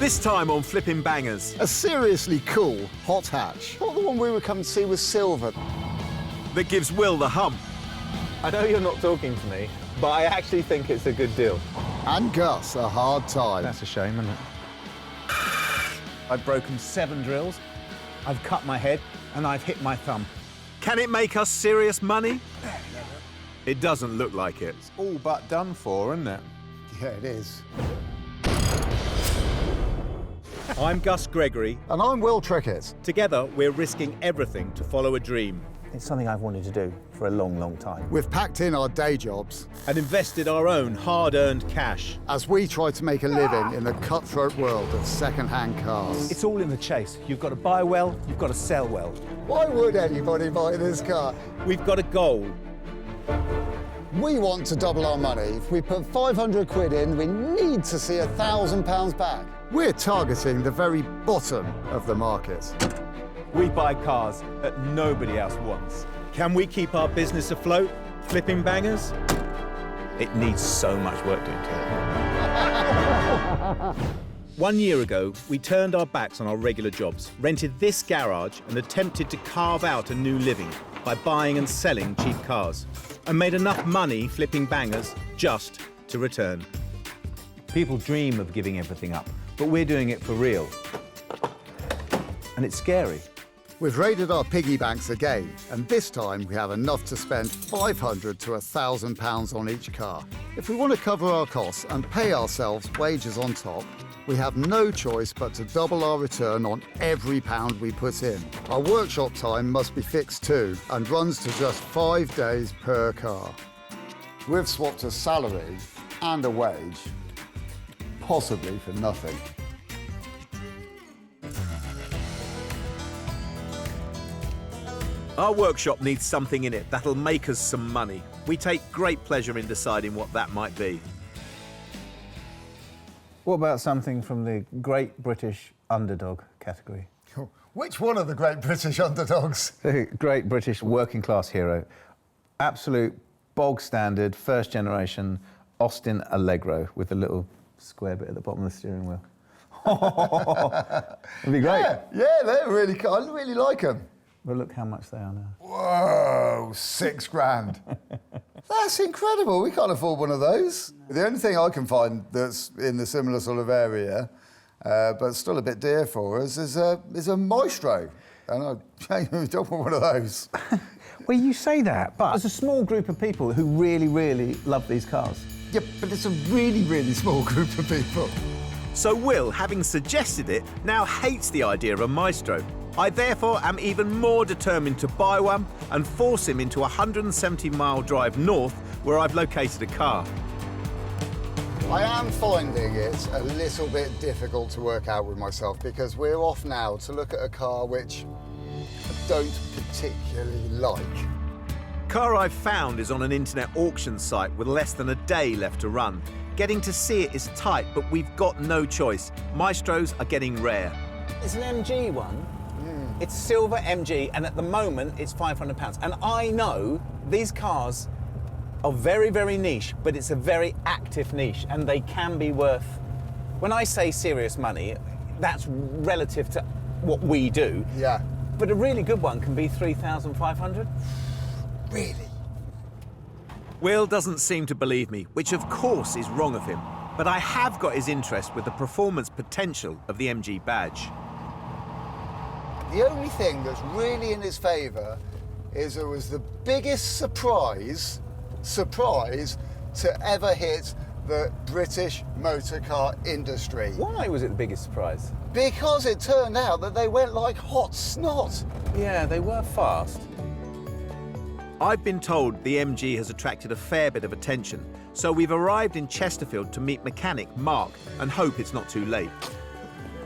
This time on Flipping Bangers. A seriously cool hot hatch. Not the one we were coming to see was silver. That gives Will the hump. I know you're not talking to me, but I actually think it's a good deal. And Gus a hard time. That's a shame, isn't it? I've broken 7 drills, I've cut my head, and I've hit my thumb. Can it make us serious money? It doesn't look like it. It's all but done for, isn't it? Yeah, it is. I'm Gus Gregory. And I'm Will Trickett. Together, we're risking everything to follow a dream. It's something I've wanted to do for a long, long time. We've packed in our day jobs And invested our own hard-earned cash. as we try to make a living in the cutthroat world of second-hand cars. It's all in the chase. You've got to buy well, you've got to sell well. Why would anybody buy this car? We've got a goal. We want to double our money. If we put 500 quid in, we need to see £1,000 back. We're targeting the very bottom of the market. We buy cars that nobody else wants. Can we keep our business afloat? Flipping Bangers? It needs so much work doing to it. 1 year ago, we turned our backs on our regular jobs, rented this garage and attempted to carve out a new living by buying and selling cheap cars, and made enough money flipping bangers just to return. People dream of giving everything up, but we're doing it for real. And it's scary. We've raided our piggy banks again, and this time we have enough to spend £500 to £1,000 on each car. If we want to cover our costs and pay ourselves wages on top, we have no choice but to double our return on every pound we put in. Our workshop time must be fixed too, and runs to just 5 days per car. We've swapped a salary and a wage, possibly for nothing. Our workshop needs something in it that'll make us some money. We take great pleasure in deciding what that might be. What about something from the Great British Underdog category? Which one of the great British underdogs? The Great British Working Class Hero. Absolute bog standard, first generation Austin Allegro with a little square bit at the bottom of the steering wheel. It'd be great. Yeah, they're really cool. I really like them. But look how much they are now. Whoa, £6,000. That's incredible. We can't afford one of those. The only thing I can find that's in the similar sort of area, but still a bit dear for us, is a Maestro. And I don't want one of those. Well, you say that, but there's a small group of people who really, really love these cars. Yeah, but it's a really, really small group of people. So Will, having suggested it, now hates the idea of a Maestro. I therefore am even more determined to buy one and force him into a 170-mile drive north where I've located a car. I am finding it a little bit difficult to work out with myself because we're off now to look at a car which I don't particularly like. Car I've found is on an internet auction site with less than a day left to run. Getting to see it is tight, but we've got no choice. Maestros are getting rare. It's an MG one. It's silver MG, and at the moment, it's £500. And I know these cars are very, very niche, but it's a very active niche, and they can be worth... When I say serious money, that's relative to what we do. Yeah. But a really good one can be £3,500. Really? Will doesn't seem to believe me, which of course is wrong of him. But I have got his interest with the performance potential of the MG badge. The only thing that's really in his favour is it was the biggest surprise to ever hit the British motor car industry. Why was it the biggest surprise? Because it turned out that they went like hot snot. Yeah, they were fast. I've been told the MG has attracted a fair bit of attention, so we've arrived in Chesterfield to meet mechanic Mark and hope it's not too late.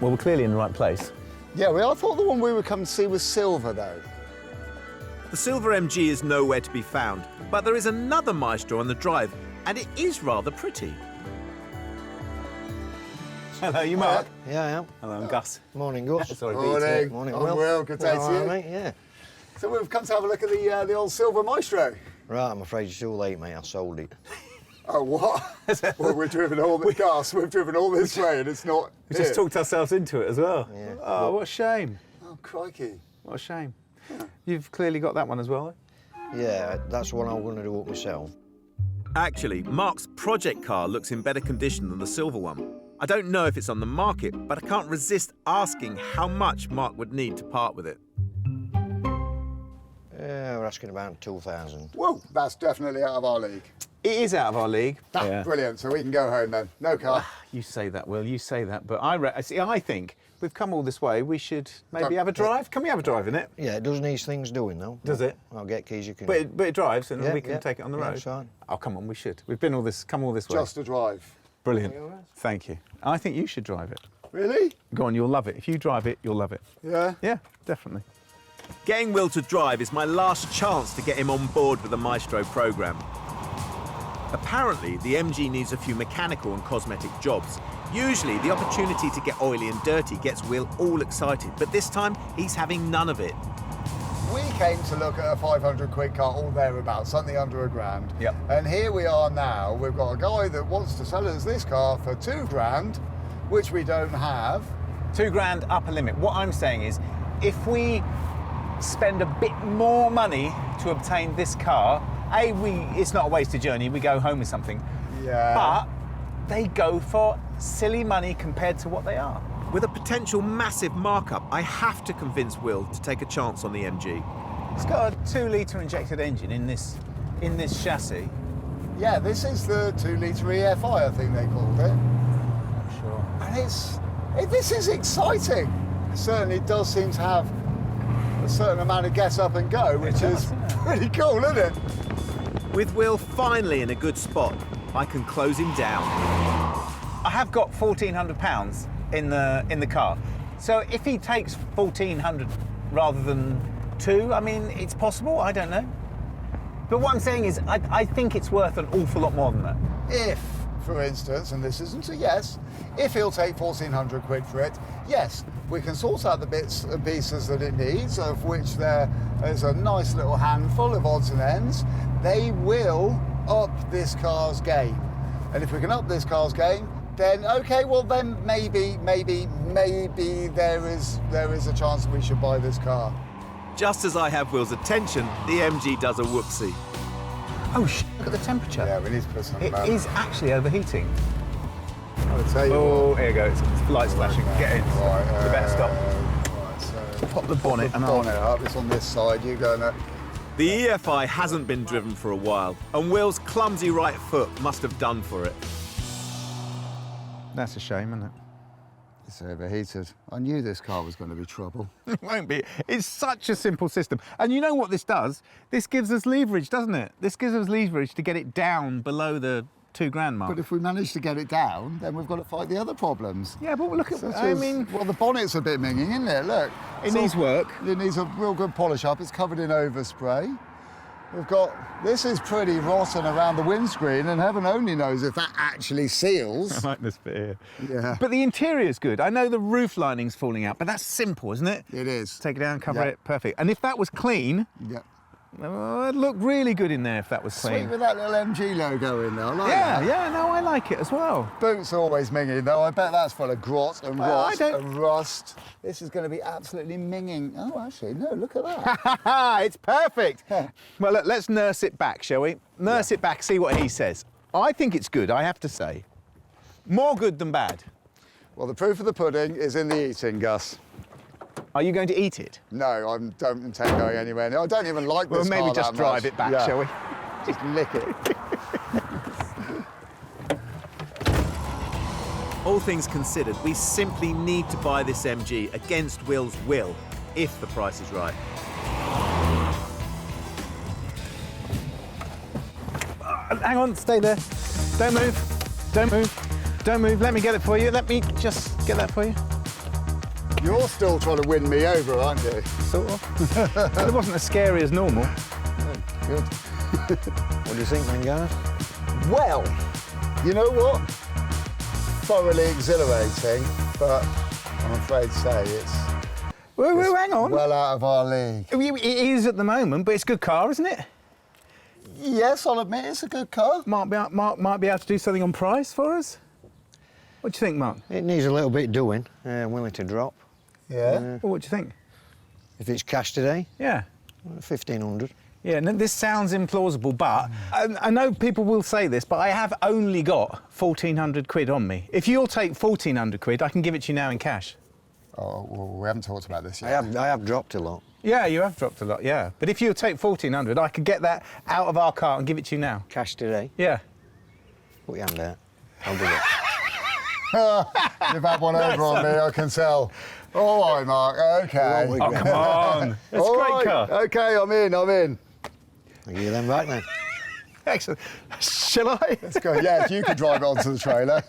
Well, we're clearly in the right place. Yeah, I thought the one we were coming to see was silver, though. The silver MG is nowhere to be found, but there is another Maestro on the drive, and it is rather pretty. Hello, you Mark? Yeah, I am. Hello, I'm Gus. Morning, Gus. Sorry, Morning. Morning, I'm Will. Will. Good day to All right, you. mate, yeah. So we've come to have a look at the old silver Maestro. Right, I'm afraid you're too late, mate. I sold it. Oh, what? Well, we've driven all this way and it's not We here. just talked ourselves into it as well. Yeah. Oh, what a shame. Oh, crikey. What a shame. You've clearly got that one as well. Yeah, that's what I'm going to do up myself. Actually, Mark's project car looks in better condition than the silver one. I don't know if it's on the market, but I can't resist asking how much Mark would need to part with it. We're asking about 2,000. Whoa, that's definitely out of our league. It is out of our league. Brilliant, so we can go home then. No car. You say that, Will, you say that. But I think we've come all this way, we should maybe have a drive. Can we have a drive in it? Yeah, it does need things doing, though. Does it? I'll get keys, you can... But it drives and Yeah, we can yeah. take it on the Yeah, road. it's fine. Oh, come on, we should. We've been come all this way. Just a drive. Brilliant. Thank you. I think you should drive it. Really? Go on, you'll love it. If you drive it, you'll love it. Yeah? Yeah, definitely. Getting Will to drive is my last chance to get him on board with the Maestro programme. Apparently, the MG needs a few mechanical and cosmetic jobs. Usually, the opportunity to get oily and dirty gets Will all excited, but this time, he's having none of it. We came to look at a 500 quid car or thereabouts, something under £1,000. Yep. And here we are now. We've got a guy that wants to sell us this car for £2,000, which we don't have. £2,000 upper limit. What I'm saying is, if we spend a bit more money to obtain this car, it's not a wasted journey, we go home with something. Yeah. But they go for silly money compared to what they are. With a potential massive markup, I have to convince Will to take a chance on the MG. It's got a 2-litre injected engine in this chassis. Yeah, this is the 2-litre EFI, I think they called it. Sure. And this is exciting. It certainly does seem to have a certain amount of get up and go, which does, is yeah. pretty cool, isn't it? With Will finally in a good spot, I can close him down. I have got £1,400 in the car. So if he takes 1,400 rather than 2, I mean, it's possible, I don't know. But what I'm saying is, I think it's worth an awful lot more than that. If, for instance, and this isn't a yes, if he'll take 1,400 quid for it, yes, we can sort out the bits and pieces that it needs, of which there is a nice little handful of odds and ends. They will up this car's game. And if we can up this car's game, then okay, well then maybe there is a chance that we should buy this car. Just as I have Will's attention, the MG does a whoopsie. Oh, look at the temperature. Yeah, we need to put something It back. is actually overheating. I'll tell you Oh, what. here you go. It's lights flashing. Get in. Right, We better stop. Right, so Pop the bonnet and bonnet up. It's on this side. You go now. The EFI hasn't been driven for a while, and Will's clumsy right foot must have done for it. That's a shame, isn't it? It's overheated. I knew this car was going to be trouble. It won't be. It's such a simple system. And you know what this does? This gives us leverage, doesn't it? This gives us leverage to get it down below the £2,000 mark. But if we manage to get it down, then we've got to fight the other problems. Yeah, but look at, Such I as- mean, well, the bonnet's a bit minging, isn't it? Look. it needs work. It needs a real good polish up. It's covered in overspray. We've got, this is pretty rotten around the windscreen, and heaven only knows if that actually seals. I like this bit here. Yeah. But the interior's good. I know the roof lining's falling out, but that's simple, isn't it? It is. Take it down, cover Yeah. it, perfect. And if that was clean, Yeah. it'd look really good in there if that was Sweet clean. with that little MG logo in there. I like Yeah, that. yeah, no, I like it as well. Boots are always minging, though. I bet that's full of grot and Well, I rot don't- and rust. This is going to be absolutely minging. Oh, actually, no, look at that. It's perfect. Well, look, let's nurse it back, shall we? Nurse it back, see what he says. I think it's good, I have to say. More good than bad. Well, the proof of the pudding is in the eating, Gus. Are you going to eat it? No, I don't intend going anywhere. I don't even like this Well, maybe car just that drive much. it back, Yeah. shall we? Just lick it. All things considered, we simply need to buy this MG against Will's will, if the price is right. Hang on, stay there. Don't move, don't move, don't move. Let me get it for you. Let me just get that for you. You're still trying to win me over, aren't you? Sort of. Well, it wasn't as scary as normal. Good. What do you think, then, guys? Well, you know what? Thoroughly exhilarating, but I'm afraid to say it's Whoa, hang on. well out of our league. It is at the moment, but it's a good car, isn't it? Yes, I'll admit it's a good car. Mark might be able to do something on price for us. What do you think, Mark? It needs a little bit doing. I'm willing to drop. Yeah. Well, what do you think? If it's cash today, Yeah. 1,500. Yeah, and this sounds implausible, but I know people will say this, but I have only got 1,400 quid on me. If you'll take 1,400 quid, I can give it to you now in cash. Oh, well, we haven't talked about this yet. I have dropped a lot. Yeah, you have dropped a lot, yeah. But if you'll take 1,400, I could get that out of our car and give it to you now. Cash today. Yeah. Put your hand out. I'll do it. You've had one over on me, I can tell. All right, Mark, OK. Oh, come on. It's a great car. OK, I'm in. I'll give you them back then. Excellent. Shall I? Let's go. Yes, you can drive it onto the trailer.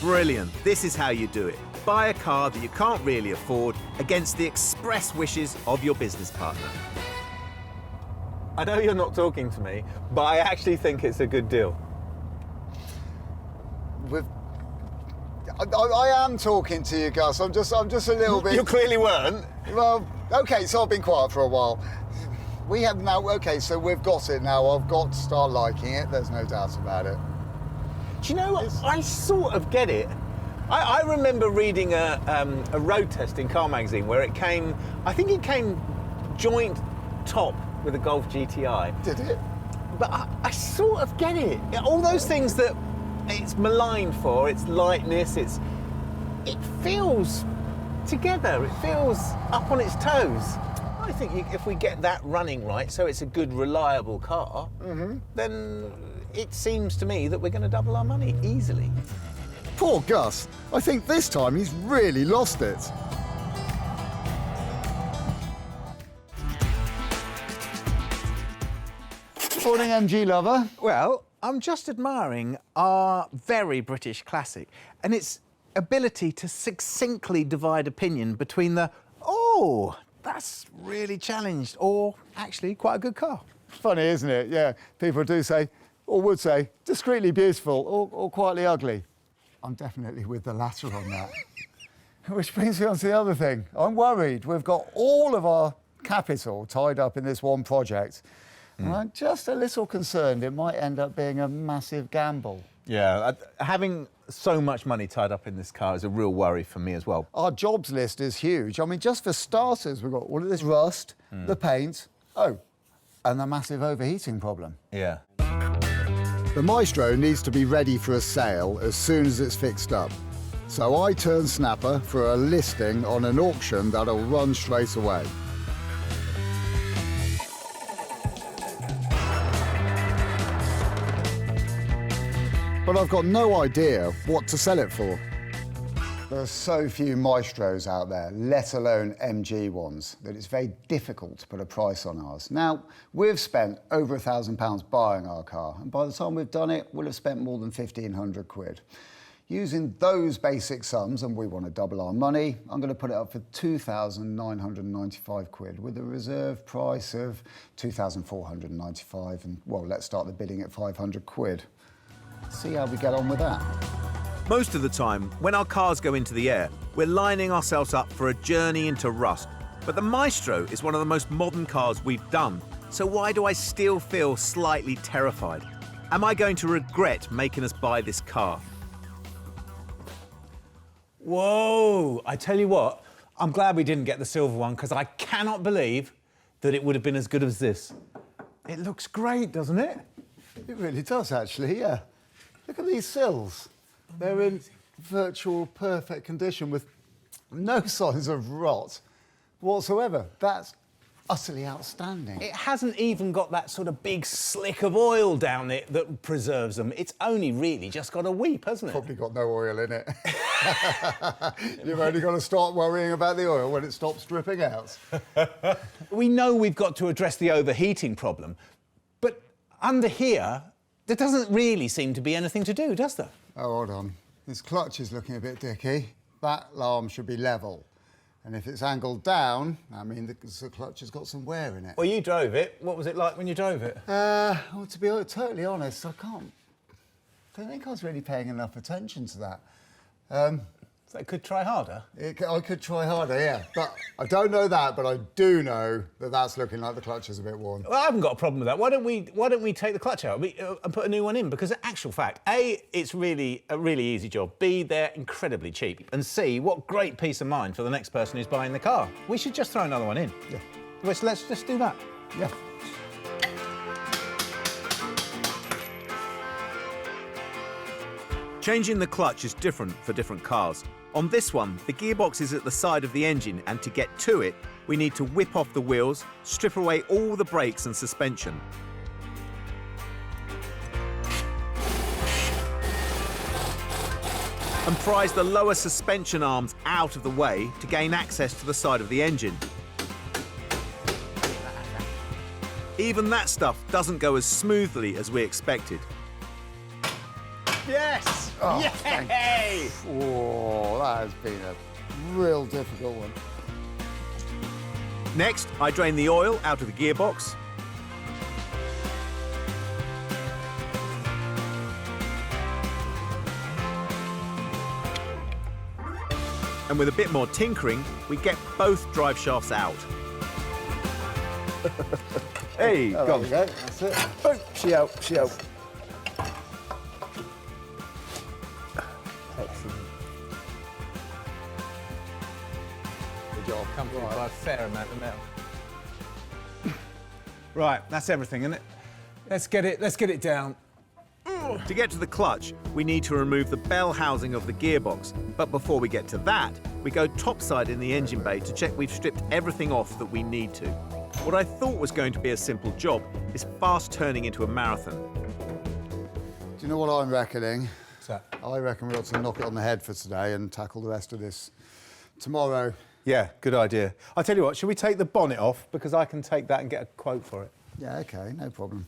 Brilliant. This is how you do it. Buy a car that you can't really afford against the express wishes of your business partner. I know you're not talking to me, but I actually think it's a good deal. I am talking to you, Gus. I'm just a little bit... You clearly weren't. Well, OK, so I've been quiet for a while. We have now... OK, so we've got it now. I've got to start liking it. There's no doubt about it. Do you know what? I sort of get it. I remember reading a road test in Car Magazine where it came... I think it came joint top with a Golf GTI. Did it? But I sort of get it. All those things that it's maligned for, its lightness, it feels together, it feels up on its toes. I think if we get that running right, so it's a good, reliable car, then it seems to me that we're going to double our money easily. Poor Gus. I think this time he's really lost it. Morning, MG lover. Well, I'm just admiring our very British classic and its ability to succinctly divide opinion between the, oh, that's really challenged, or actually quite a good car. Funny, isn't it? Yeah, people do say, or would say, discreetly beautiful or quietly ugly. I'm definitely with the latter on that. Which brings me on to the other thing. I'm worried. We've got all of our capital tied up in this one project. And I'm just a little concerned it might end up being a massive gamble. Yeah, having so much money tied up in this car is a real worry for me as well. Our jobs list is huge. I mean, just for starters, we've got all of this rust, the paint, and the massive overheating problem. Yeah. The Maestro needs to be ready for a sale as soon as it's fixed up. So I turn snapper for a listing on an auction that'll run straight away. But I've got no idea what to sell it for. There are so few Maestros out there, let alone MG ones, that it's very difficult to put a price on ours. Now, we've spent over £1,000 buying our car, and by the time we've done it, we'll have spent more than 1,500 quid. Using those basic sums, and we want to double our money, I'm going to put it up for 2,995 quid with a reserve price of 2,495, and, well, let's start the bidding at 500 quid. See how we get on with that. Most of the time, when our cars go into the air, we're lining ourselves up for a journey into rust. But the Maestro is one of the most modern cars we've done, so why do I still feel slightly terrified? Am I going to regret making us buy this car? Whoa! I tell you what, I'm glad we didn't get the silver one because I cannot believe that it would have been as good as this. It looks great, doesn't it? It really does, actually, yeah. Look at these sills. They're in virtual perfect condition with no signs of rot whatsoever. That's utterly outstanding. It hasn't even got that sort of big slick of oil down it that preserves them. It's only really just got a weep, hasn't it? Probably got no oil in it. You've only got to start worrying about the oil when it stops dripping out. We know we've got to address the overheating problem, but under here, there doesn't really seem to be anything to do, does there? Oh, hold on. This clutch is looking a bit dicky. That arm should be level. And if it's angled down, I mean, the clutch has got some wear in it. Well, you drove it. What was it like when you drove it? Well, to be totally honest, I don't think I was really paying enough attention to that. So I could try harder. I could try harder, yeah. But I don't know that, but I do know that that's looking like the clutch is a bit worn. Well, I haven't got a problem with that. Why don't we take the clutch out and put a new one in? Because in actual fact, A, it's really a really easy job. B, they're incredibly cheap. And C, what great peace of mind for the next person who's buying the car. We should just throw another one in. Yeah. Let's just do that. Yeah. Changing the clutch is different for different cars. On this one, the gearbox is at the side of the engine, and to get to it, we need to whip off the wheels, strip away all the brakes and suspension. And prise the lower suspension arms out of the way to gain access to the side of the engine. Even that stuff doesn't go as smoothly as we expected. Yes! Oh, Yay! Oh, that has been a real difficult one. Next, I drain the oil out of the gearbox. And with a bit more tinkering, we get both drive shafts out. Hey, Oh, go there you go. That's it. Oh, she out, she out. Good job. Come through by a fair amount of metal. Right, that's everything, isn't it? Let's get it down. To get to the clutch, we need to remove the bell housing of the gearbox. But before we get to that, we go topside in the engine bay to check we've stripped everything off that we need to. What I thought was going to be a simple job is fast turning into a marathon. Do you know what I'm reckoning? What's that? I reckon we ought to knock it on the head for today and tackle the rest of this tomorrow. Yeah, good idea. I'll tell you what, should we take the bonnet off? Because I can take that and get a quote for it. Yeah, OK, no problem.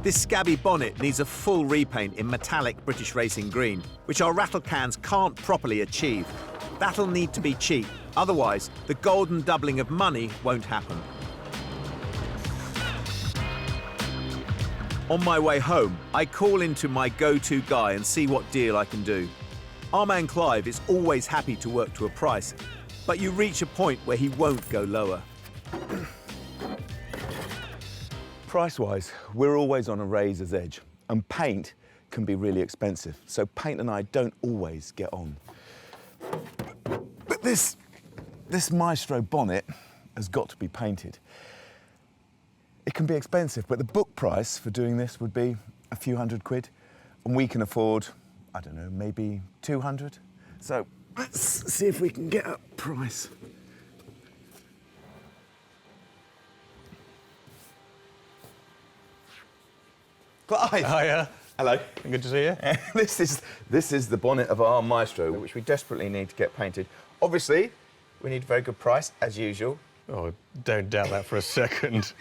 This scabby bonnet needs a full repaint in metallic British Racing Green, which our rattle cans can't properly achieve. That'll need to be cheap, otherwise the golden doubling of money won't happen. On my way home, I call into my go-to guy and see what deal I can do. Our man Clive is always happy to work to a price, but you reach a point where he won't go lower. Price-wise, we're always on a razor's edge, and paint can be really expensive, so paint and I don't always get on. But this Maestro bonnet has got to be painted. It can be expensive, but the book price for doing this would be a few £100, and we can afford, I don't know, maybe 200. So let's see if we can get a price. Clive! Hiya. Hello. Good to see you. This is the bonnet of our Maestro, which we desperately need to get painted. Obviously, we need a very good price, as usual. Oh, don't doubt that for a second.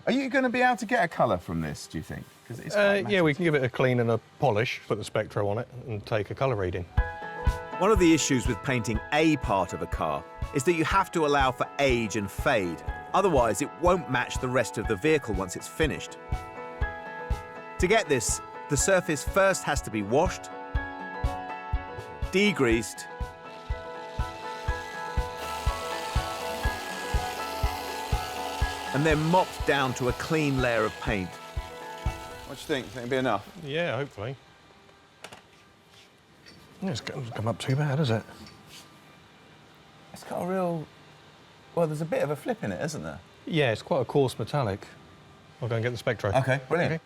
Are you going to be able to get a colour from this, do you think? 'Cause it's quite Yeah, we can give it a clean and a polish, put the Spectro on it, and take a colour reading. One of the issues with painting a part of a car is that you have to allow for age and fade. Otherwise, it won't match the rest of the vehicle once it's finished. To get this, the surface first has to be washed, degreased, and then mopped down to a clean layer of paint. What do you think? Think it'll be enough? Yeah, hopefully. Yeah, it's come up too bad, has it? It's got a real... Well, there's a bit of a flip in it, isn't there? Yeah, it's quite a coarse metallic. I'll go and get the Spectro. OK, brilliant. Okay.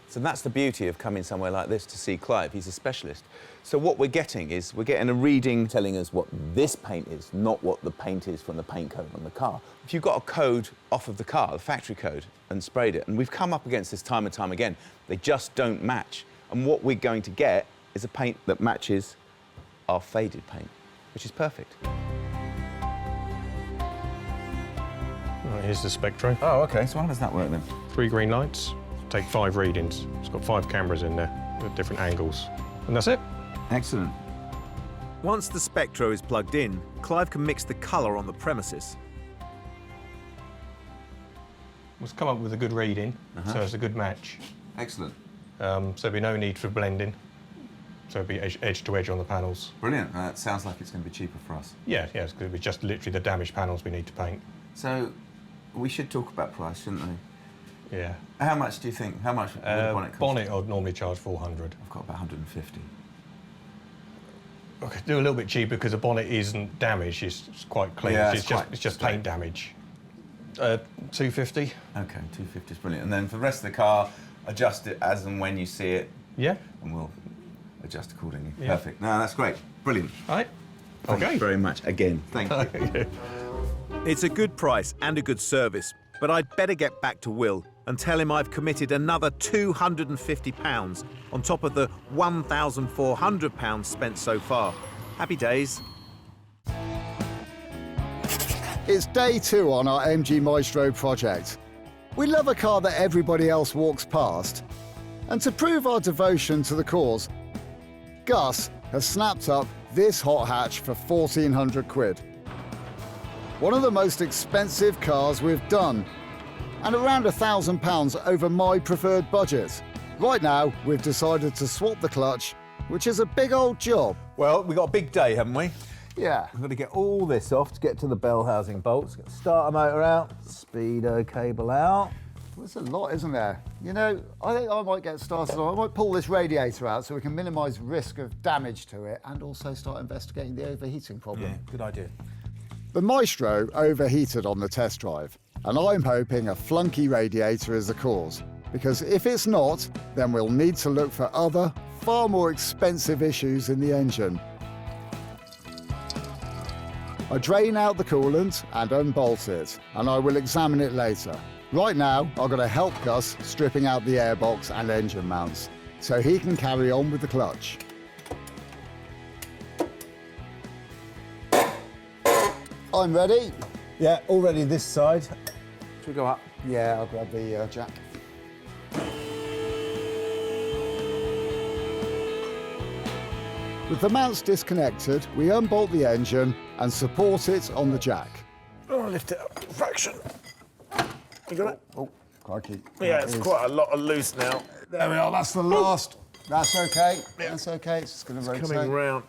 So that's the beauty of coming somewhere like this to see Clive. He's a specialist. So what we're getting is we're getting a reading telling us what this paint is, not what the paint is from the paint code on the car. If you've got a code off of the car, the factory code, and sprayed it, and we've come up against this time and time again, they just don't match. And what we're going to get is a paint that matches our faded paint, which is perfect. Right, here's the Spectro. Oh, OK. So how does that work then? 3 green lights. Take 5 readings. It's got 5 cameras in there with different angles. And that's it. Excellent. Once the Spectro is plugged in, Clive can mix the colour on the premises. Let's come up with a good reading, so it's a good match. Excellent. So there'll be no need for blending. So it'll be edge to edge on the panels. Brilliant. That sounds like it's going to be cheaper for us. Yeah, it's going to be just literally the damaged panels we need to paint. So we should talk about price, shouldn't we? Yeah. How much do you think? How much would a bonnet cost? Bonnet I'd normally charge 400. I've got about 150. I could do a little bit cheaper because the bonnet isn't damaged, it's quite clean. Yeah, it's just paint damage. 250. Okay, 250 is brilliant. And then for the rest of the car, adjust it as and when you see it. Yeah. And we'll adjust accordingly. Yeah. Perfect. No, that's great. Brilliant. All right. Thank you very much again. Thank you. It's a good price and a good service, but I'd better get back to Will and tell him I've committed another £250 on top of the £1,400 spent so far. Happy days. It's day 2 on our MG Maestro project. We love a car that everybody else walks past. And to prove our devotion to the cause, Gus has snapped up this hot hatch for 1,400 quid. One of the most expensive cars we've done, and around £1,000 over my preferred budget. Right now, we've decided to swap the clutch, which is a big old job. Well, we've got a big day, haven't we? Yeah. We've got to get all this off to get to the bell housing bolts. Get the starter motor out, speedo cable out. There's a lot, isn't there? You know, I think I might get started on, I might pull this radiator out so we can minimise risk of damage to it and also start investigating the overheating problem. Yeah, good idea. The Maestro overheated on the test drive, and I'm hoping a flunky radiator is the cause, because if it's not, then we'll need to look for other, far more expensive issues in the engine. I drain out the coolant and unbolt it, and I will examine it later. Right now, I've got to help Gus stripping out the airbox and engine mounts, so he can carry on with the clutch. I'm ready. Yeah, already this side. Should we go up? Yeah, I'll grab the jack. With the mounts disconnected, we unbolt the engine and support it on the jack. Oh, lift it up a fraction. You got it? Oh, crikey. Yeah, it's quite a lot of loose now. There we are, that's the last. That's okay, that's okay, it's just going to rotate. Coming round.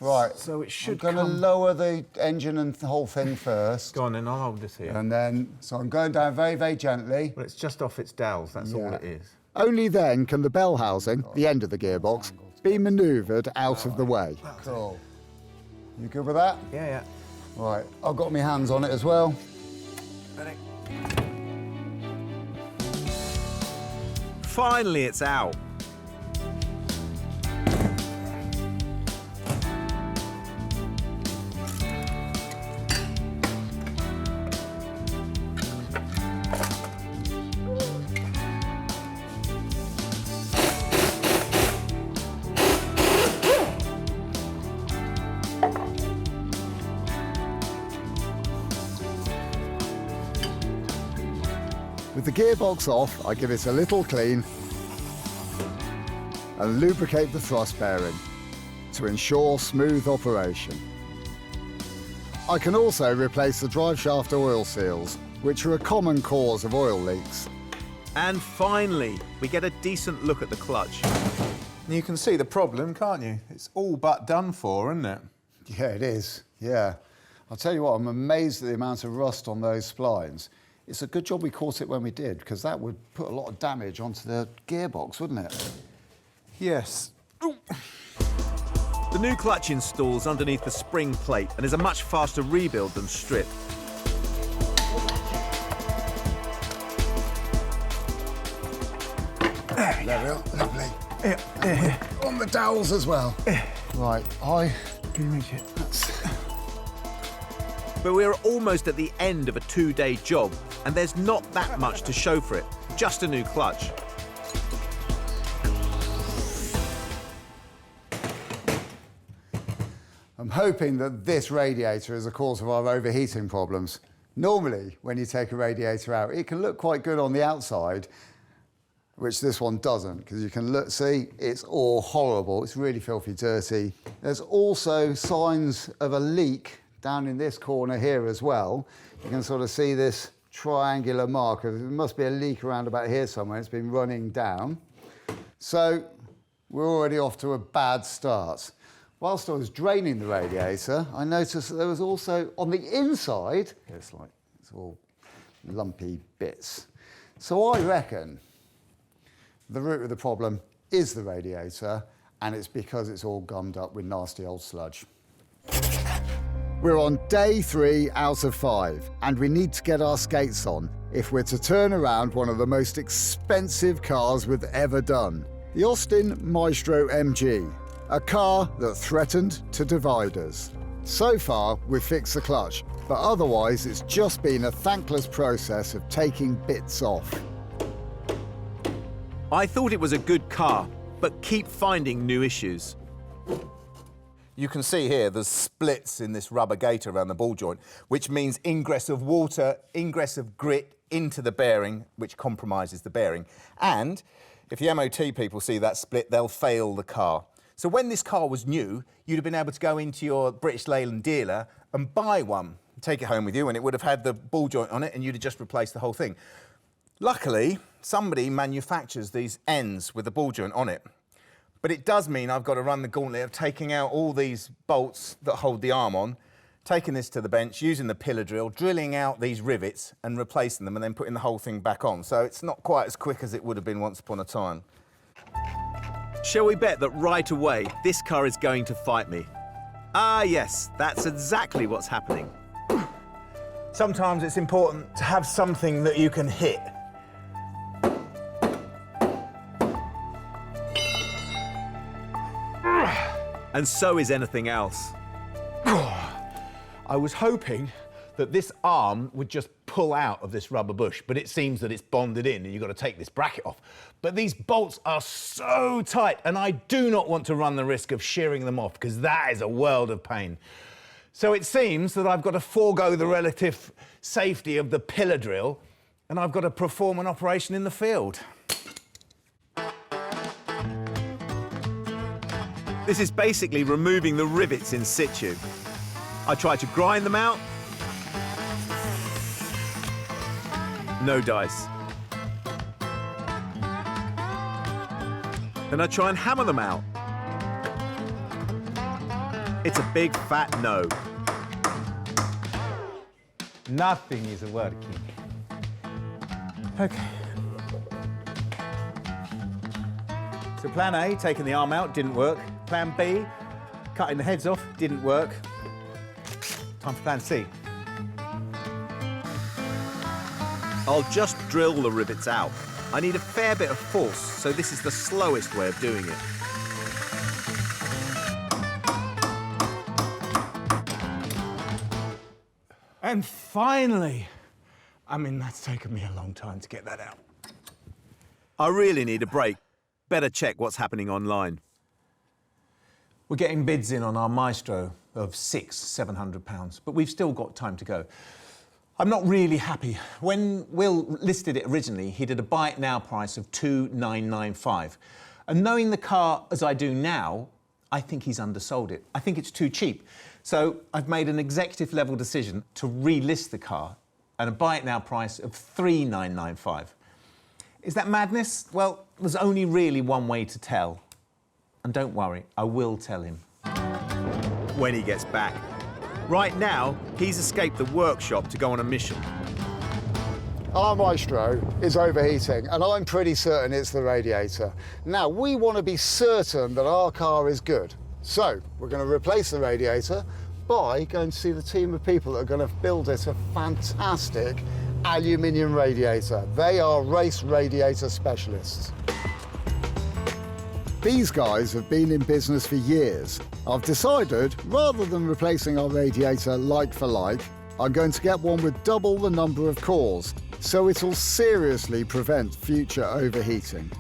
Right, So it should I'm going to lower the engine and the whole thing first. Go on then, I'll hold this here. And then, so I'm going down very, very gently. Well, it's just off its dowels, that's all Yeah. it is. Only then can the bell housing, the end of the gearbox, be manoeuvred out of the way. Cool. You good with that? Yeah, yeah. Right, I've got my hands on it as well. Ready? Finally, it's out. With the gearbox off, I give it a little clean and lubricate the thrust bearing to ensure smooth operation. I can also replace the drive shaft oil seals, which are a common cause of oil leaks. And finally, we get a decent look at the clutch. You can see the problem, can't you? It's all but done for, isn't it? Yeah, it is, yeah. I'll tell you what, I'm amazed at the amount of rust on those splines. It's a good job we caught it when we did, because that would put a lot of damage onto the gearbox, wouldn't it? Yes. The new clutch installs underneath the spring plate and is a much faster rebuild than strip. There we are, lovely. On the dowels as well. Right, Can you reach it? But we're almost at the end of a 2-day job, and there's not that much to show for it, just a new clutch. I'm hoping that this radiator is the cause of our overheating problems. Normally, when you take a radiator out, it can look quite good on the outside, which this one doesn't, because you can look, see, it's all horrible. It's really filthy dirty. There's also signs of a leak down in this corner here as well. You can sort of see this triangular mark. There must be a leak around about here somewhere. It's been running down. So we're already off to a bad start. Whilst I was draining the radiator, I noticed that there was also, on the inside, it's all lumpy bits. So I reckon the root of the problem is the radiator, and it's because it's all gummed up with nasty old sludge. We're on day 3 out of 5, and we need to get our skates on if we're to turn around one of the most expensive cars we've ever done. The Austin Maestro MG, a car that threatened to divide us. So far, we've fixed the clutch, but otherwise it's just been a thankless process of taking bits off. I thought it was a good car, but keep finding new issues. You can see here there's splits in this rubber gate around the ball joint, which means ingress of water, ingress of grit into the bearing, which compromises the bearing. And if the MOT people see that split, they'll fail the car. So when this car was new, you'd have been able to go into your British Leyland dealer and buy one, take it home with you, and it would have had the ball joint on it, and you'd have just replaced the whole thing. Luckily, somebody manufactures these ends with the ball joint on it. But it does mean I've got to run the gauntlet of taking out all these bolts that hold the arm on, taking this to the bench, using the pillar drill, drilling out these rivets and replacing them, and then putting the whole thing back on. So it's not quite as quick as it would have been once upon a time. Shall we bet that right away this car is going to fight me? Ah, yes, that's exactly what's happening. Sometimes it's important to have something that you can hit. And so is anything else. I was hoping that this arm would just pull out of this rubber bush, but it seems that it's bonded in and you've got to take this bracket off. But these bolts are so tight, and I do not want to run the risk of shearing them off, because that is a world of pain. So it seems that I've got to forego the relative safety of the pillar drill, and I've got to perform an operation in the field. This is basically removing the rivets in situ. I tried to grind them out. No dice. Then I try and hammer them out. It's a big fat no. Nothing is working. Okay. So plan A, taking the arm out, didn't work. Plan B, cutting the heads off, didn't work. Time for plan C. I'll just drill the rivets out. I need a fair bit of force, so this is the slowest way of doing it. And finally, I mean, that's taken me a long time to get that out. I really need a break. Better check what's happening online. We're getting bids in on our Maestro of £700, but we've still got time to go. I'm not really happy. When Will listed it originally, he did a buy it now price of $2,995. And knowing the car as I do now, I think he's undersold it. I think it's too cheap. So I've made an executive level decision to relist the car at a buy it now price of $3,995. Is that madness? Well, there's only really one way to tell. And don't worry, I will tell him. When he gets back. Right now, he's escaped the workshop to go on a mission. Our Maestro is overheating, and I'm pretty certain it's the radiator. Now, we want to be certain that our car is good. So, we're going to replace the radiator by going to see the team of people that are going to build it a fantastic aluminium radiator. They are race radiator specialists. These guys have been in business for years. I've decided, rather than replacing our radiator like for like, I'm going to get one with double the number of cores, so it'll seriously prevent future overheating.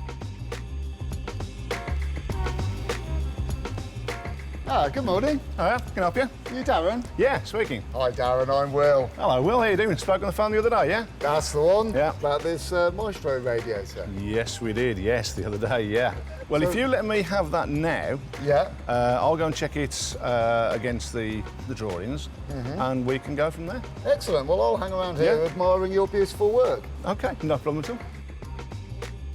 Good morning. Hiya, can I help you? You Darren? Yeah, speaking. Hi Darren, I'm Will. Hello, Will, how you doing? Spoke on the phone the other day, yeah? That's the one? Yeah. About this Maestro radiator. Yes, we did, yes, the other day, yeah. Well, if you let me have that now, Yeah. I'll go and check it against the drawings, and we can go from there. Excellent. Well, I'll hang around here admiring your beautiful work. OK, no problem at all.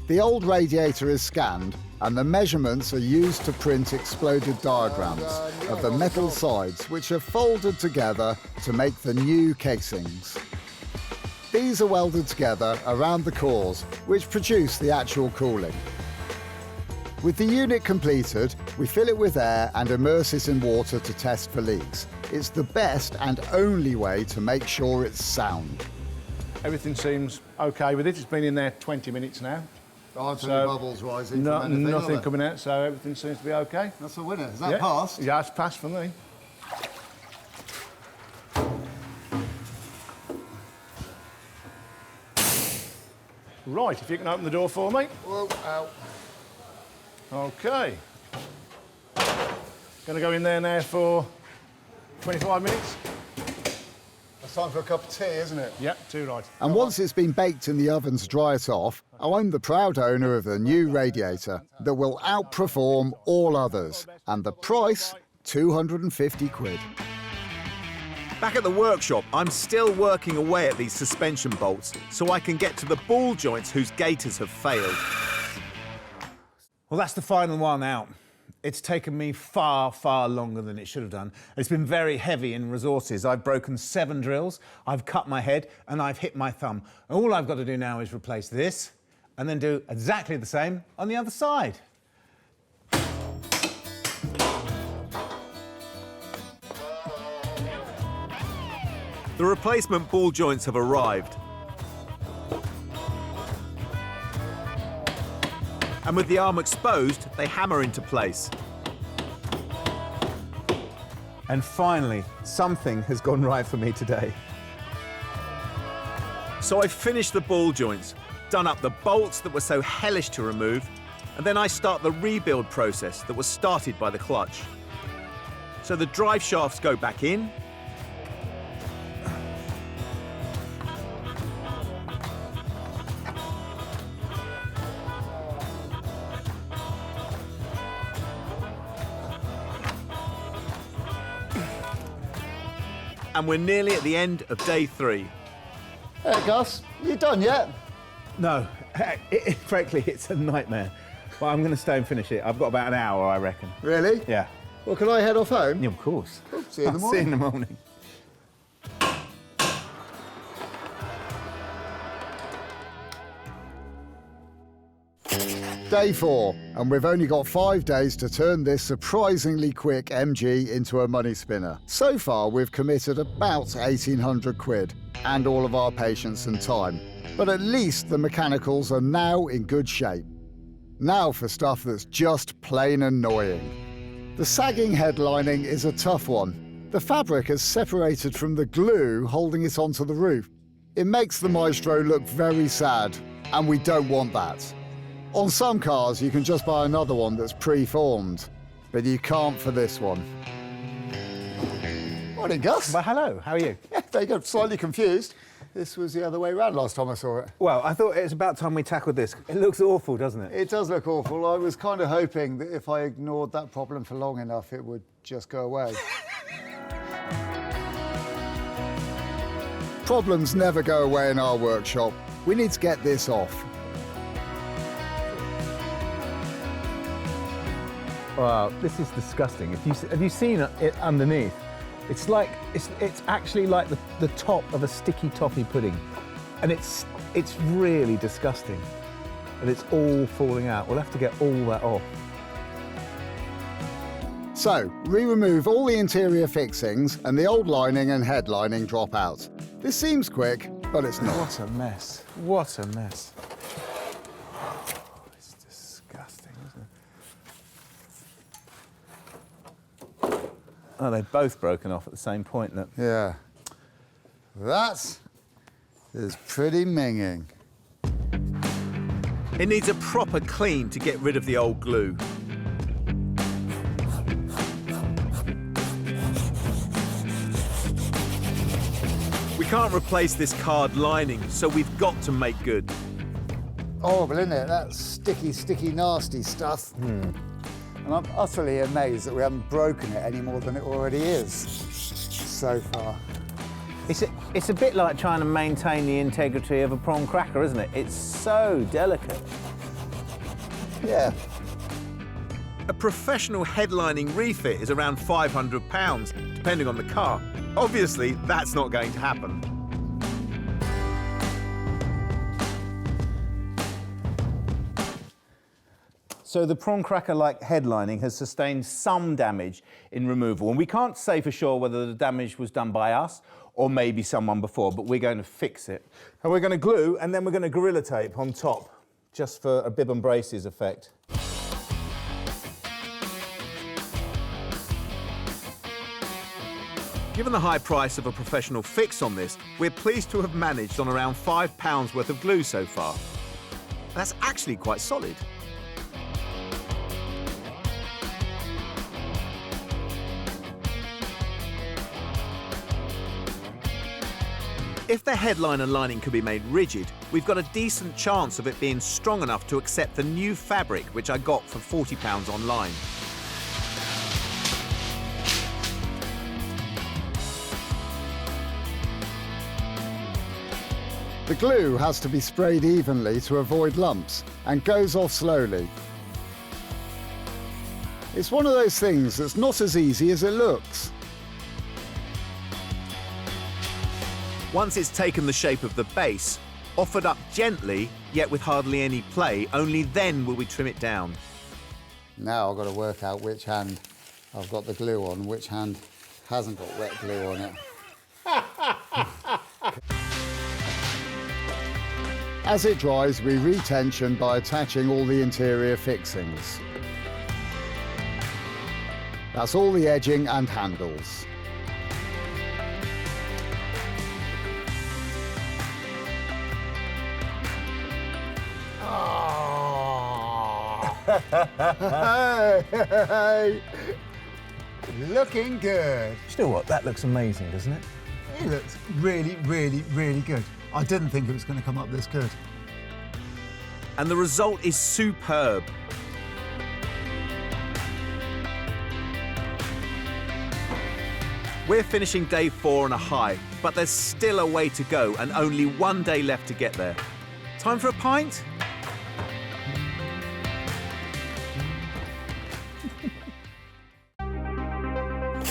The old radiator is scanned, and the measurements are used to print exploded diagrams of the metal sides, which are folded together to make the new casings. These are welded together around the cores, which produce the actual cooling. With the unit completed, we fill it with air and immerse it in water to test for leaks. It's the best and only way to make sure it's sound. Everything seems OK with it. It's been in there 20 minutes now. Aren't any bubbles rising from anything, nothing coming out, so everything seems to be OK. That's a winner. Is that passed? Yeah, it's passed for me. Right, if you can open the door for me. Whoa, ow. OK. Going to go in there now for 25 minutes. It's time for a cup of tea, isn't it? Yep, too right. And once it's been baked in the oven to dry it off, I'm the proud owner of the new radiator that will outperform all others. And the price, 250 quid. Back at the workshop, I'm still working away at these suspension bolts so I can get to the ball joints whose gaiters have failed. Well, that's the final one out. It's taken me far, far longer than it should have done. It's been very heavy in resources. I've broken 7 drills, I've cut my head, and I've hit my thumb. And all I've got to do now is replace this and then do exactly the same on the other side. The replacement ball joints have arrived. And with the arm exposed, they hammer into place. And finally, something has gone right for me today. So I've finished the ball joints, done up the bolts that were so hellish to remove, and then I start the rebuild process that was started by the clutch. So the drive shafts go back in, and we're nearly at the end of day 3. Hey, Gus, you done yet? No, frankly, it's a nightmare. Well, I'm going to stay and finish it. I've got about an hour, I reckon. Really? Yeah. Well, can I head off home? Yeah, of course. Oh, see you in the I'll see you in morning. the morning. Day 4, and we've only got 5 days to turn this surprisingly quick MG into a money spinner. So far, we've committed about 1,800 quid, and all of our patience and time. But at least the mechanicals are now in good shape. Now for stuff that's just plain annoying. The sagging headlining is a tough one. The fabric is separated from the glue holding it onto the roof. It makes the Maestro look very sad, and we don't want that. On some cars, you can just buy another one that's pre-formed, but you can't for this one. Morning, Gus. Well, hello, how are you? Yeah, there you go. Slightly confused. This was the other way around last time I saw it. Well, I thought it was about time we tackled this. It looks awful, doesn't it? It does look awful. I was kind of hoping that if I ignored that problem for long enough, it would just go away. Problems never go away in our workshop. We need to get this off. Wow, this is disgusting. Have you seen it underneath? It's like it's actually like the top of a sticky toffee pudding, and it's really disgusting, and it's all falling out. We'll have to get all that off. So, we remove all the interior fixings, and the old lining and head lining drop out. This seems quick, but it's not. What a mess! What a mess! It's disgusting, isn't it? Oh, they're both broken off at the same point. Look. Yeah. That is pretty minging. It needs a proper clean to get rid of the old glue. We can't replace this card lining, so we've got to make good. Horrible, isn't it? That sticky, sticky, nasty stuff. And I'm utterly amazed that we haven't broken it any more than it already is so far. It's a bit like trying to maintain the integrity of a prawn cracker, isn't it? It's so delicate. Yeah. A professional headlining refit is around £500, depending on the car. Obviously, that's not going to happen. So the prawn cracker-like headlining has sustained some damage in removal, and we can't say for sure whether the damage was done by us or maybe someone before, but we're going to fix it. And we're going to glue, and then we're going to Gorilla Tape on top, just for a bib and braces effect. Given the high price of a professional fix on this, we're pleased to have managed on around £5 worth of glue so far. That's actually quite solid. If the headline and lining can be made rigid, we've got a decent chance of it being strong enough to accept the new fabric, which I got for £40 online. The glue has to be sprayed evenly to avoid lumps and goes off slowly. It's one of those things that's not as easy as it looks. Once it's taken the shape of the base, offered up gently, yet with hardly any play, only then will we trim it down. Now I've got to work out which hand I've got the glue on, which hand hasn't got wet glue on it. As it dries, we retension by attaching all the interior fixings. That's all the edging and handles. Looking good. You know what? That looks amazing, doesn't it? It looks really, really, really good. I didn't think it was going to come up this good. And the result is superb. We're finishing day 4 on a high, but there's still a way to go and only one day left to get there. Time for a pint?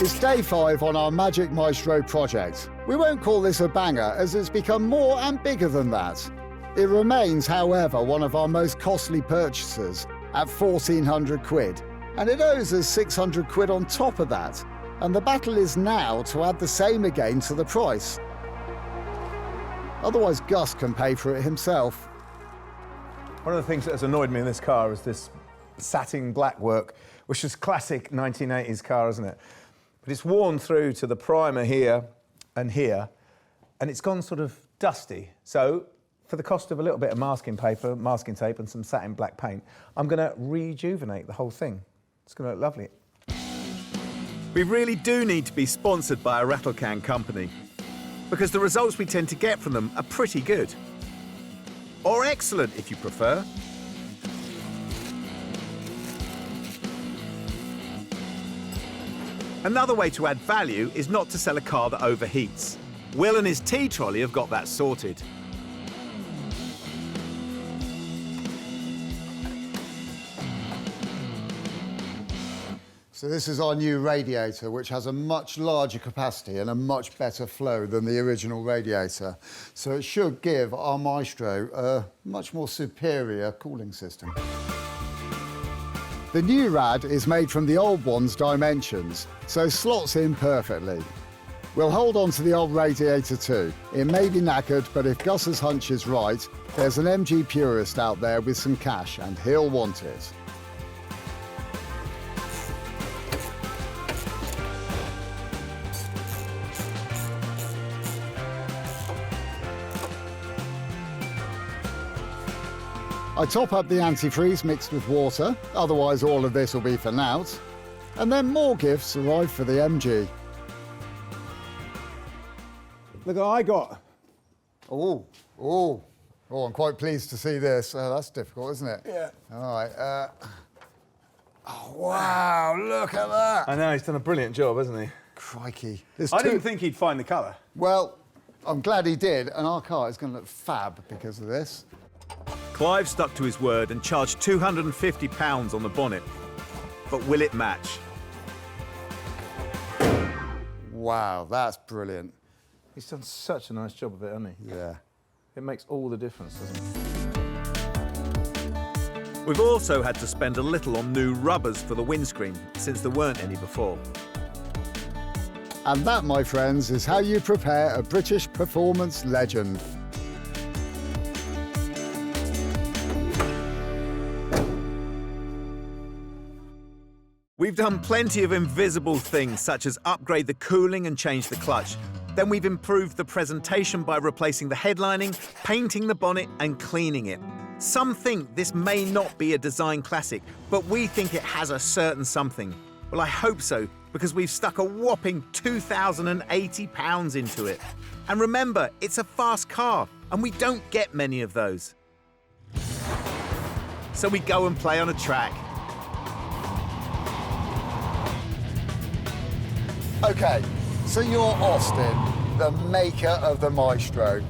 It's day 5 on our Magic Maestro project. We won't call this a banger, as it's become more and bigger than that. It remains, however, one of our most costly purchases at 1,400 quid, and it owes us 600 quid on top of that, and the battle is now to add the same again to the price. Otherwise, Gus can pay for it himself. One of the things that has annoyed me in this car is this satin black work, which is classic 1980s car, isn't it? But it's worn through to the primer here, and it's gone sort of dusty. So, for the cost of a little bit of masking tape, and some satin black paint, I'm going to rejuvenate the whole thing. It's going to look lovely. We really do need to be sponsored by a rattle can company, because the results we tend to get from them are pretty good. Or excellent, if you prefer. Another way to add value is not to sell a car that overheats. Will and his tea trolley have got that sorted. So this is our new radiator, which has a much larger capacity and a much better flow than the original radiator. So it should give our Maestro a much more superior cooling system. The new rad is made from the old one's dimensions, so slots in perfectly. We'll hold on to the old radiator too. It may be knackered, but if Gus's hunch is right, there's an MG purist out there with some cash and he'll want it. I top up the antifreeze mixed with water, otherwise all of this will be for nout. And then more gifts arrive for the MG. Look what I got. Oh, I'm quite pleased to see this. That's difficult, isn't it? Yeah. All right. Oh, wow, look at that. I know, he's done a brilliant job, hasn't he? Crikey. I didn't think he'd find the colour. Well, I'm glad he did, and our car is going to look fab because of this. Clive stuck to his word and charged £250 on the bonnet. but will it match? Wow, that's brilliant. He's done such a nice job of it, hasn't he? Yeah. It makes all the difference, doesn't it? We've also had to spend a little on new rubbers for the windscreen, since there weren't any before. And that, my friends, is how you prepare a British performance legend. We've done plenty of invisible things, such as upgrade the cooling and change the clutch. Then we've improved the presentation by replacing the headlining, painting the bonnet and cleaning it. Some think this may not be a design classic, but we think it has a certain something. Well, I hope so, because we've stuck a whopping £2,080 into it. And remember, it's a fast car, and we don't get many of those. So we go and play on a track. Okay, so you're Austin, the maker of the Maestro,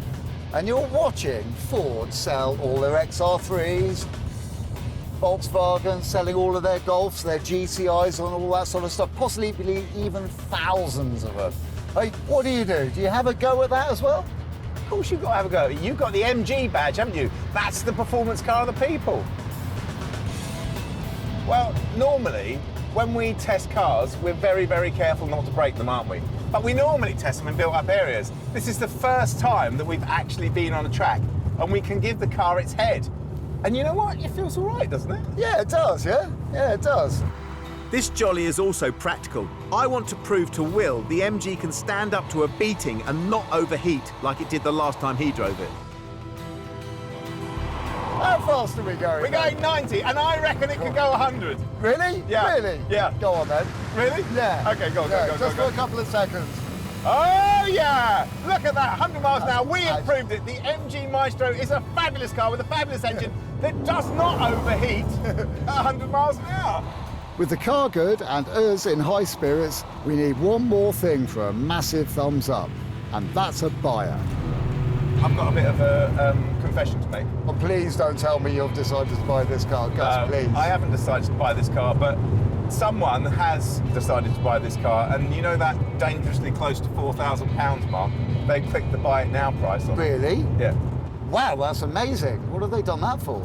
and you're watching Ford sell all their XR3s, Volkswagen selling all of their Golfs, their GTIs and all that sort of stuff, possibly even thousands of them. Hey, what do? Do you have a go at that as well? Of course you've got to have a go. You've got the MG badge, haven't you? That's the performance car of the people. Well, normally, when we test cars, we're very, very careful not to break them, aren't we? But we normally test them in built-up areas. This is the first time that we've actually been on a track, and we can give the car its head. And you know what? It feels all right, doesn't it? Yeah, it does, yeah? Yeah, it does. This jolly is also practical. I want to prove to Will the MG can stand up to a beating and not overheat like it did the last time he drove it. How fast are we going? We're going 90, and I reckon it could go 100. Really? Yeah. Really? Yeah. Go on then. Really? Yeah. Okay, go. Just for a couple of seconds. Oh, yeah! Look at that, 100 miles an hour. We have proved it. The MG Maestro is a fabulous car with a fabulous engine that does not overheat at 100 miles an hour. With the car good and us in high spirits, we need one more thing for a massive thumbs up, and that's a buyer. I've got a bit of a confession to make. Oh, please don't tell me you've decided to buy this car, Gus, please. I haven't decided to buy this car, but someone has decided to buy this car, and you know that dangerously close to £4,000 mark? They clicked the buy it now price on it. Really? Yeah. Wow, that's amazing. What have they done that for?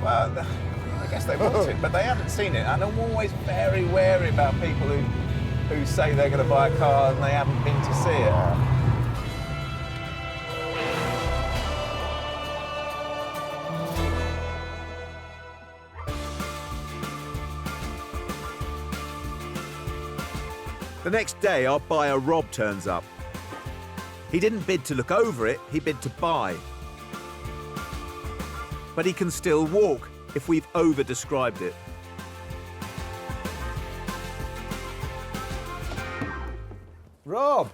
Well, I guess they want it, but they haven't seen it, and I'm always very wary about people who say they're going to buy a car and they haven't been to see it. The next day, our buyer Rob turns up. He didn't bid to look over it, he bid to buy. But he can still walk if we've over-described it. Rob!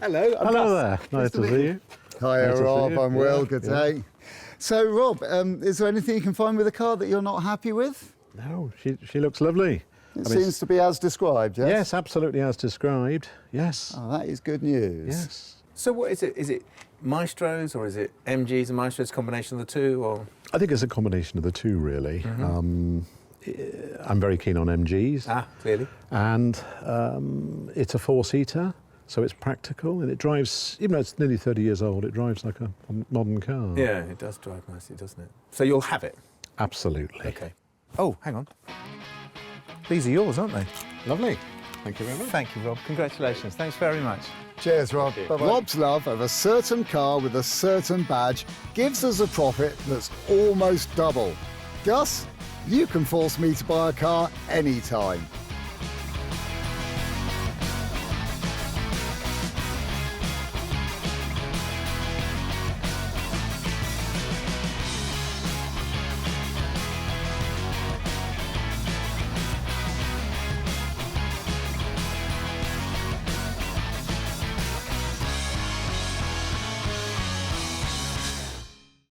Hello. Hello there. Nice to see you. Hiya, Nice to see Rob. you. I'm Will. Yeah, Good yeah. day. So, Rob, is there anything you can find with the car that you're not happy with? No, she looks lovely. It seems to be as described, yes? Yes, absolutely as described. Yes. Oh, that is good news. Yes. So what is it? Is it Maestros or is it MGs and Maestros, combination of the two? Or I think it's a combination of the two, really. I'm very keen on MGs. Clearly. And it's a four-seater, so it's practical, and it drives, even though it's nearly 30 years old, it drives like a modern car. Yeah, it does drive nicely, doesn't it? So you'll have it? Absolutely. Okay. Oh, hang on. These are yours, aren't they? Lovely. Thank you very much. Thank you, Rob. Congratulations. Thanks very much. Cheers, Rob. Rob's love of a certain car with a certain badge gives us a profit that's almost double. Gus, you can force me to buy a car anytime.